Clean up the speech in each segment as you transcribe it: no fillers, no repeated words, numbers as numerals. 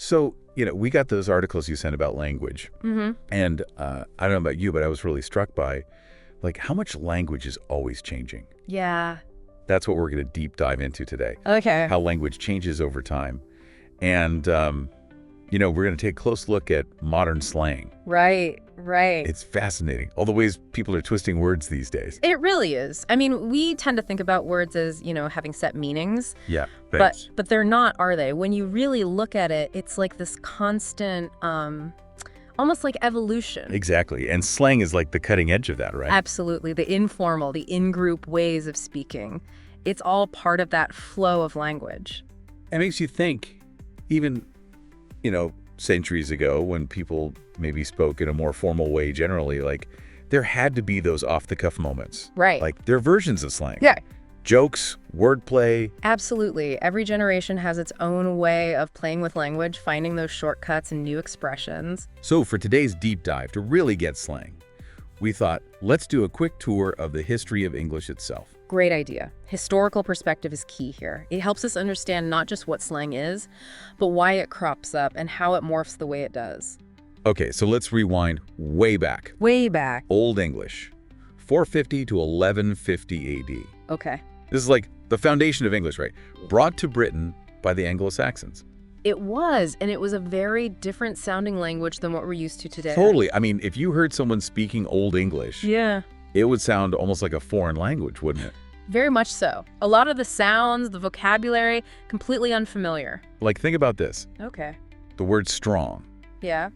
So, we got those articles you sent about language. And I don't know about you, but I was really struck by, how much language is always changing. Yeah. That's what we're going to deep dive into today. Okay. How language changes over time. And, we're going to take a close look at modern slang. Right. It's fascinating, all the ways people are twisting words these days. It really is. I mean, we tend to think about words as, having set meanings. Yeah, but they're not, are they? When you really look at it, it's like this constant, almost like evolution. Exactly. And slang is like the cutting edge of that, right? Absolutely. The informal, the in-group ways of speaking. It's all part of that flow of language. It makes you think, even, centuries ago when people maybe spoke in a more formal way generally, there had to be those off-the-cuff moments. Right. They're versions of slang. Yeah. Jokes, wordplay. Absolutely. Every generation has its own way of playing with language, finding those shortcuts and new expressions. So for today's deep dive, to really get slang, we thought, let's do a quick tour of the history of English itself. Great idea. Historical perspective is key here. It helps us understand not just what slang is, but why it crops up and how it morphs the way it does. Okay, so let's rewind way back. Way back. Old English, 450 to 1150 AD. Okay. This is like the foundation of English, right? Brought to Britain by the Anglo-Saxons. It was, and it was a very different sounding language than what we're used to today. Totally. I mean, if you heard someone speaking Old English, yeah, it would sound almost like a foreign language, wouldn't it? Very much so. A lot of the sounds, the vocabulary, completely unfamiliar. Think about this. Okay. The word strong. Yeah.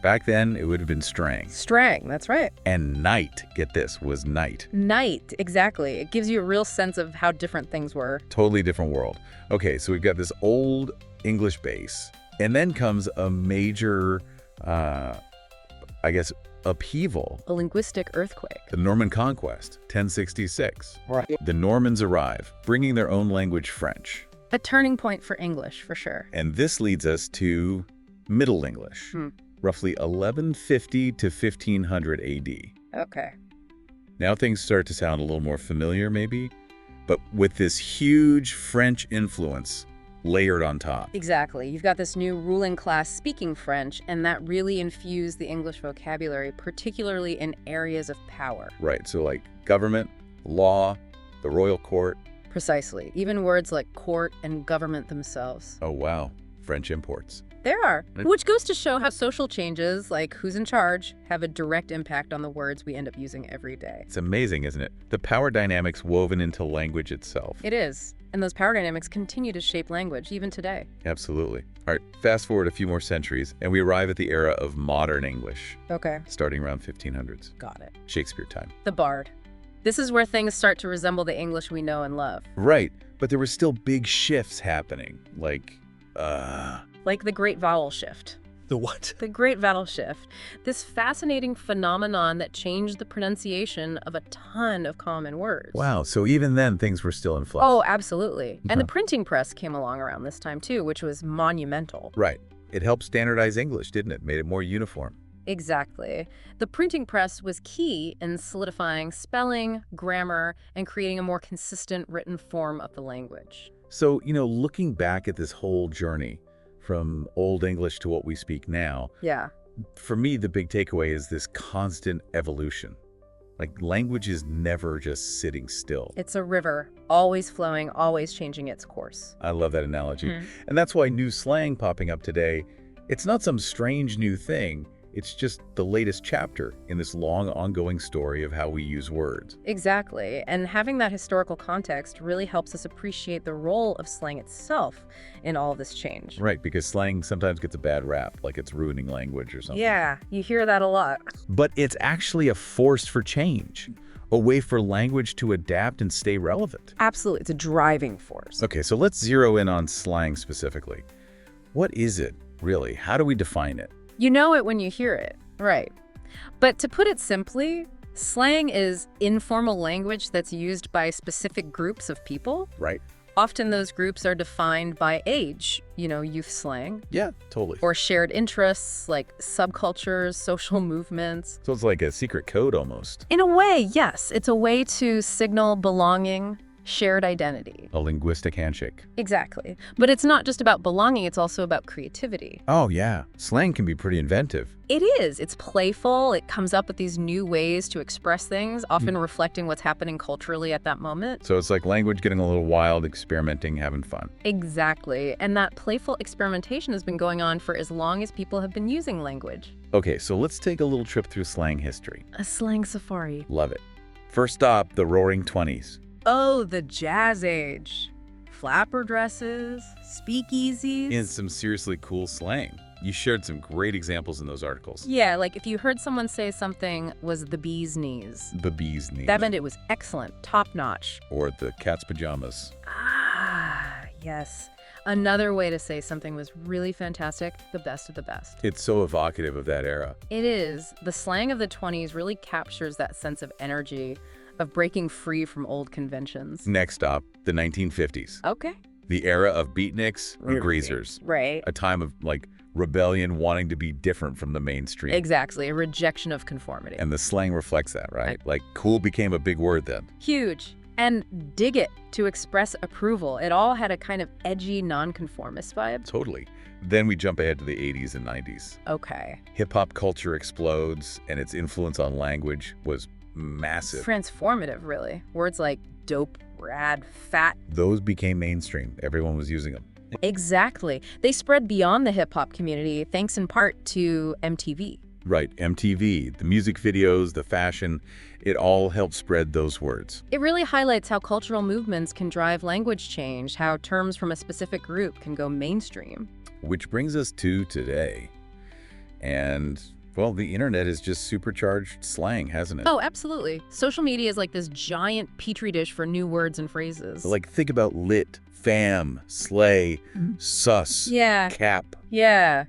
Back then, it would have been strang. Strang, that's right. And night, get this, was night. Night, exactly. It gives you a real sense of how different things were. Totally different world. Okay, so we've got this Old English base, and then comes a major, upheaval. A linguistic earthquake. The Norman Conquest, 1066. Right. The Normans arrive, bringing their own language, French. A turning point for English, for sure. And this leads us to Middle English, roughly 1150 to 1500 AD. Okay. Now things start to sound a little more familiar, maybe, but with this huge French influence layered on top. Exactly. You've got this new ruling class speaking French, and that really infused the English vocabulary, particularly in areas of power. Right. So government, law, the royal court. Precisely. Even words like court and government themselves. Oh, wow. French imports. There are. Which goes to show how social changes, like who's in charge, have a direct impact on the words we end up using every day. It's amazing, isn't it? The power dynamics woven into language itself. It is. And those power dynamics continue to shape language, even today. Absolutely. All right, fast forward a few more centuries, and we arrive at the era of modern English. Okay. Starting around 1500s. Got it. Shakespeare time. The Bard. This is where things start to resemble the English we know and love. Right, but there were still big shifts happening, Like the Great Vowel Shift. The what? The Great Vowel Shift. This fascinating phenomenon that changed the pronunciation of a ton of common words. Wow, so even then things were still in flux. Oh, absolutely. And the printing press came along around this time too, which was monumental. Right. It helped standardize English, didn't it? Made it more uniform. Exactly. The printing press was key in solidifying spelling, grammar, and creating a more consistent written form of the language. So, looking back at this whole journey, from Old English to what we speak now. Yeah. For me, the big takeaway is this constant evolution. Language is never just sitting still. It's a river, always flowing, always changing its course. I love that analogy. And that's why new slang popping up today, it's not some strange new thing. It's just the latest chapter in this long, ongoing story of how we use words. Exactly. And having that historical context really helps us appreciate the role of slang itself in all of this change. Right, because slang sometimes gets a bad rap, like it's ruining language or something. Yeah, you hear that a lot. But it's actually a force for change, a way for language to adapt and stay relevant. Absolutely. It's a driving force. Okay, so let's zero in on slang specifically. What is it, really? How do we define it? You know it when you hear it, right? But to put it simply, slang is informal language that's used by specific groups of people. Right. Often those groups are defined by age, youth slang. Yeah, totally. Or shared interests like subcultures, social movements. So it's like a secret code almost. In a way, yes. It's a way to signal belonging, shared identity. A linguistic handshake. Exactly. But it's not just about belonging, it's also about creativity. Oh, yeah. Slang can be pretty inventive. It is. It's playful. It comes up with these new ways to express things, often reflecting what's happening culturally at that moment. So it's like language getting a little wild, experimenting, having fun. Exactly. And that playful experimentation has been going on for as long as people have been using language. Okay, so let's take a little trip through slang history. A slang safari. Love it. First stop, the Roaring '20s. Oh, the jazz age. Flapper dresses, speakeasies. And some seriously cool slang. You shared some great examples in those articles. Yeah, like if you heard someone say something was the bee's knees, The bee's knees. that meant it was excellent, top-notch. Or the cat's pajamas. Ah, yes. Another way to say something was really fantastic, the best of the best. It's so evocative of that era. It is. The slang of the 20s really captures that sense of energy, of breaking free from old conventions. Next stop, the 1950s. Okay. The era of beatniks and greasers. Right. A time of, like, rebellion, wanting to be different from the mainstream. Exactly. A rejection of conformity. And the slang reflects that, right? Like, cool became a big word then. Huge. And dig it to express approval. It all had a kind of edgy, nonconformist vibe. Totally. Then we jump ahead to the 80s and 90s. Okay. Hip-hop culture explodes, and its influence on language was massive. Transformative, really. Words like dope, rad, fat. Those became mainstream. Everyone was using them. Exactly. They spread beyond the hip-hop community, thanks in part to MTV. Right, MTV, the music videos, the fashion, it all helped spread those words. It really highlights how cultural movements can drive language change, how terms from a specific group can go mainstream. Which brings us to today. And, well, the internet has just supercharged slang, hasn't it? Oh, absolutely. Social media is like this giant petri dish for new words and phrases. Like, think about lit, fam, slay, sus, Yeah. cap. Yeah.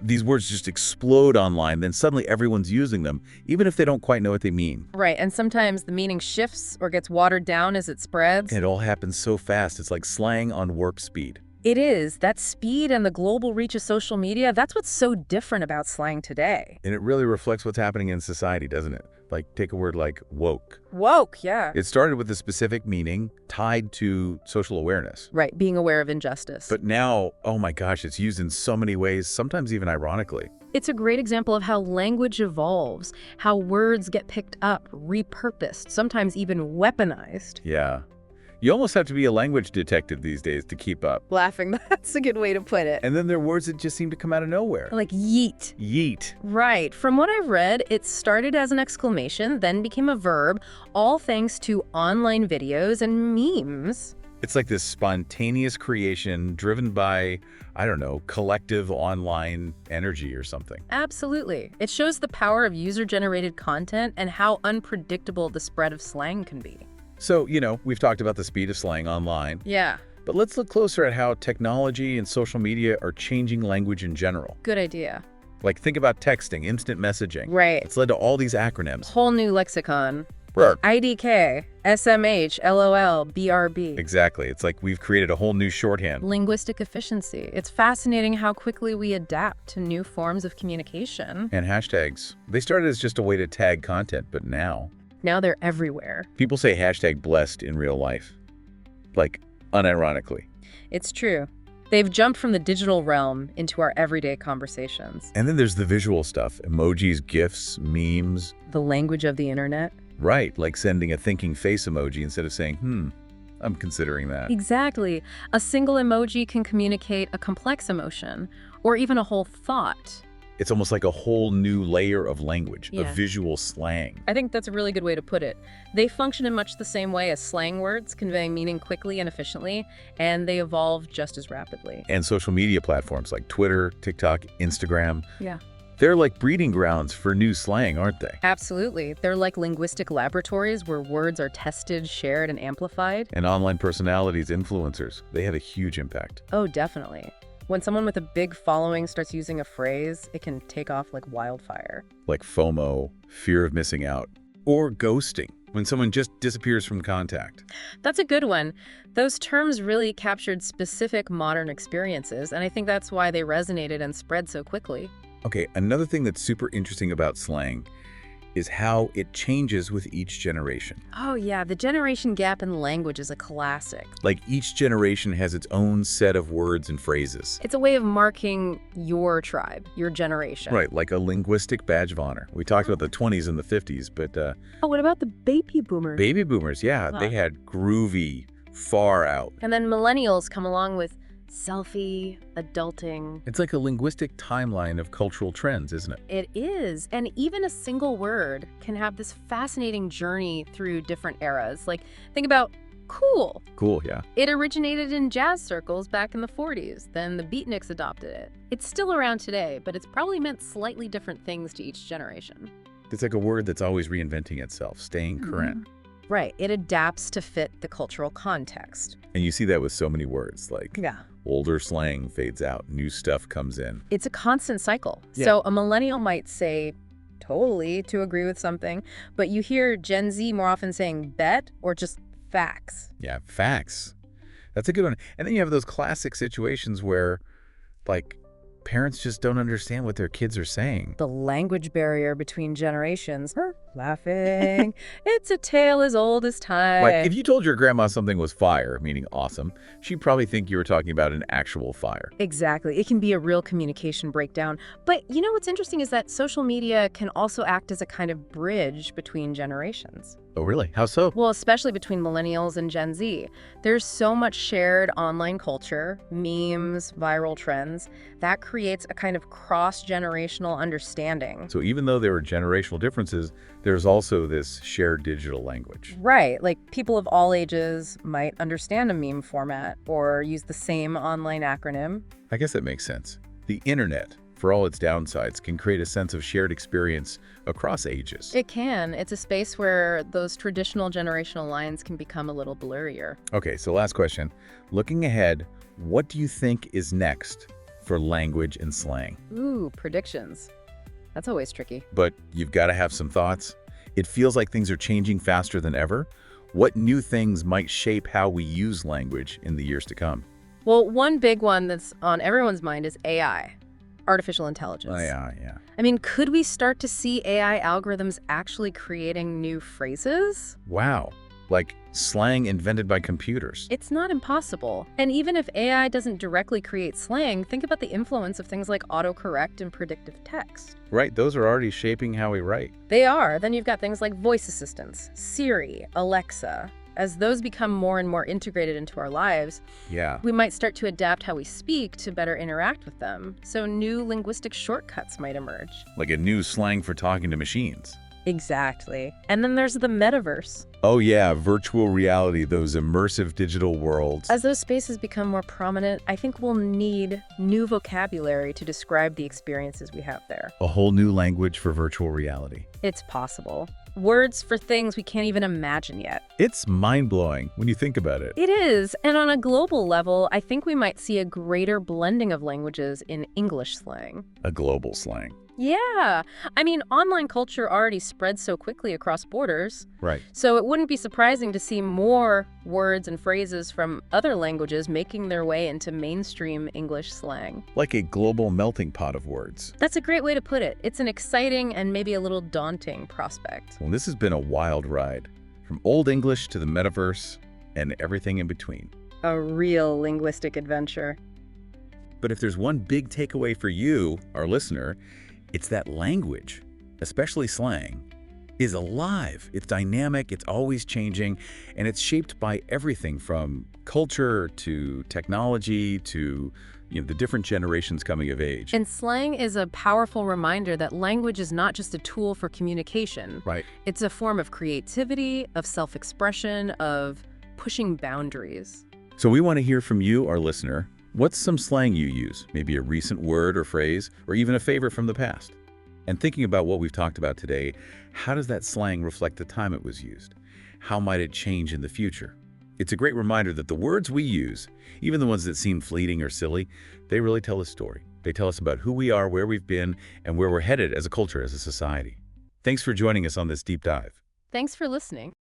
These words just explode online, then suddenly everyone's using them, even if they don't quite know what they mean. Right, and sometimes the meaning shifts or gets watered down as it spreads. And it all happens so fast. It's like slang on warp speed. It is. That speed and the global reach of social media, that's what's so different about slang today. And it really reflects what's happening in society, doesn't it? Like, take a word like woke. Woke, yeah. It started with a specific meaning tied to social awareness. Right, being aware of injustice. But now, oh my gosh, it's used in so many ways, sometimes even ironically. It's a great example of how language evolves, how words get picked up, repurposed, sometimes even weaponized. Yeah. You almost have to be a language detective these days to keep up. Laughing, that's a good way to put it. And then there are words that just seem to come out of nowhere. Like yeet. Yeet. Right. From what I've read, it started as an exclamation, then became a verb, all thanks to online videos and memes. It's like this spontaneous creation driven by, I don't know, collective online energy or something. Absolutely. It shows the power of user-generated content and how unpredictable the spread of slang can be. So, you know, we've talked about the speed of slang online, Yeah. but let's look closer at how technology and social media are changing language in general. Good idea. Like, think about texting, instant messaging. Right. It's led to all these acronyms. Whole new lexicon. Right. IDK, SMH, LOL, BRB. Exactly. It's like we've created a whole new shorthand. Linguistic efficiency. It's fascinating how quickly we adapt to new forms of communication. And hashtags. They started as just a way to tag content, but now Now they're everywhere. people say hashtag blessed in real life. Like, unironically. It's true. They've jumped from the digital realm into our everyday conversations. And then there's the visual stuff. Emojis, GIFs, memes. The language of the internet. Right, like sending a thinking face emoji instead of saying, I'm considering that. Exactly. A single emoji can communicate a complex emotion or even a whole thought. It's almost like a whole new layer of language, Yeah. of visual slang. I think that's a really good way to put it. They function in much the same way as slang words, conveying meaning quickly and efficiently, and they evolve just as rapidly. And social media platforms like Twitter, TikTok, Instagram, Yeah. they're like breeding grounds for new slang, aren't they? Absolutely. They're like linguistic laboratories where words are tested, shared, and amplified. And online personalities, influencers, they have a huge impact. Oh, definitely. When someone with a big following starts using a phrase, it can take off like wildfire. Like FOMO, fear of missing out, or ghosting, when someone just disappears from contact. That's a good one. Those terms really captured specific modern experiences, and I think that's why they resonated and spread so quickly. Okay, another thing that's super interesting about slang is how it changes with each generation. Oh yeah, the generation gap in language is a classic. Like each generation has its own set of words and phrases. It's a way of marking your tribe, your generation. Right, like a linguistic badge of honor. We talked about the 20s and the 50s, but Oh, what about the baby boomers? baby boomers, yeah, they had groovy, far out. And then millennials come along with selfie, adulting. It's like a linguistic timeline of cultural trends, isn't it? It is. And even a single word can have this fascinating journey through different eras. Like, think about cool. Cool, yeah. It originated in jazz circles back in the 40s. Then the beatniks adopted it. It's still around today, but it's probably meant slightly different things to each generation. It's like a word that's always reinventing itself, staying current. Right. It adapts to fit the cultural context. And you see that with so many words, like Yeah. older slang fades out, new stuff comes in. It's a constant cycle. Yeah. So a millennial might say totally to agree with something, but you hear Gen Z more often saying bet or just facts. Yeah, facts. That's a good one. And then you have those classic situations where, like, parents just don't understand what their kids are saying. The language barrier between generations. Her laughing. It's a tale as old as time. Like, if you told your grandma something was fire, meaning awesome, she'd probably think you were talking about an actual fire. Exactly. It can be a real communication breakdown. But you know what's interesting is that social media can also act as a kind of bridge between generations. Oh, really? How so? Well, especially between millennials and Gen Z. There's so much shared online culture, memes, viral trends, that creates a kind of cross-generational understanding. So even though there are generational differences, there's also this shared digital language. Right, like people of all ages might understand a meme format or use the same online acronym. I guess that makes sense. The internet, for all its downsides, can create a sense of shared experience across ages. It can. It's a space where those traditional generational lines can become a little blurrier. Okay, so last question. Looking ahead, what do you think is next for language and slang? Ooh, predictions. That's always tricky. But you've got to have some thoughts. It feels like things are changing faster than ever. What new things might shape how we use language in the years to come? Well, one big one that's on everyone's mind is AI, artificial intelligence. Oh, yeah. I mean, could we start to see AI algorithms actually creating new phrases? Wow. Like slang invented by computers. It's not impossible. And even if AI doesn't directly create slang, think about the influence of things like autocorrect and predictive text. Right, those are already shaping how we write. They are. Then you've got things like voice assistants, Siri, Alexa. As those become more and more integrated into our lives, Yeah. we might start to adapt how we speak to better interact with them. So new linguistic shortcuts might emerge. Like a new slang for talking to machines. Exactly. And then there's the metaverse. Oh yeah, virtual reality, those immersive digital worlds. As those spaces become more prominent, I think we'll need new vocabulary to describe the experiences we have there. A whole new language for virtual reality. It's possible. Words for things we can't even imagine yet. It's mind-blowing when you think about it. It is. And on a global level, I think we might see a greater blending of languages in English slang. A global slang. Yeah. I mean, online culture already spreads so quickly across borders. Right. So it wouldn't be surprising to see more words and phrases from other languages making their way into mainstream English slang. Like a global melting pot of words. That's a great way to put it. It's an exciting and maybe a little daunting prospect. Well, this has been a wild ride. From Old English to the metaverse and everything in between. A real linguistic adventure. But if there's one big takeaway for you, our listener, it's that language, especially slang, is alive. It's dynamic, it's always changing, and it's shaped by everything from culture to technology to the different generations coming of age. And slang is a powerful reminder that language is not just a tool for communication. Right. It's a form of creativity, of self-expression, of pushing boundaries. So we want to hear from you, our listener. What's some slang you use? Maybe a recent word or phrase, or even a favorite from the past? And thinking about what we've talked about today, how does that slang reflect the time it was used? How might it change in the future? It's a great reminder that the words we use, even the ones that seem fleeting or silly, they really tell a story. They tell us about who we are, where we've been, and where we're headed as a culture, as a society. Thanks for joining us on this deep dive. Thanks for listening.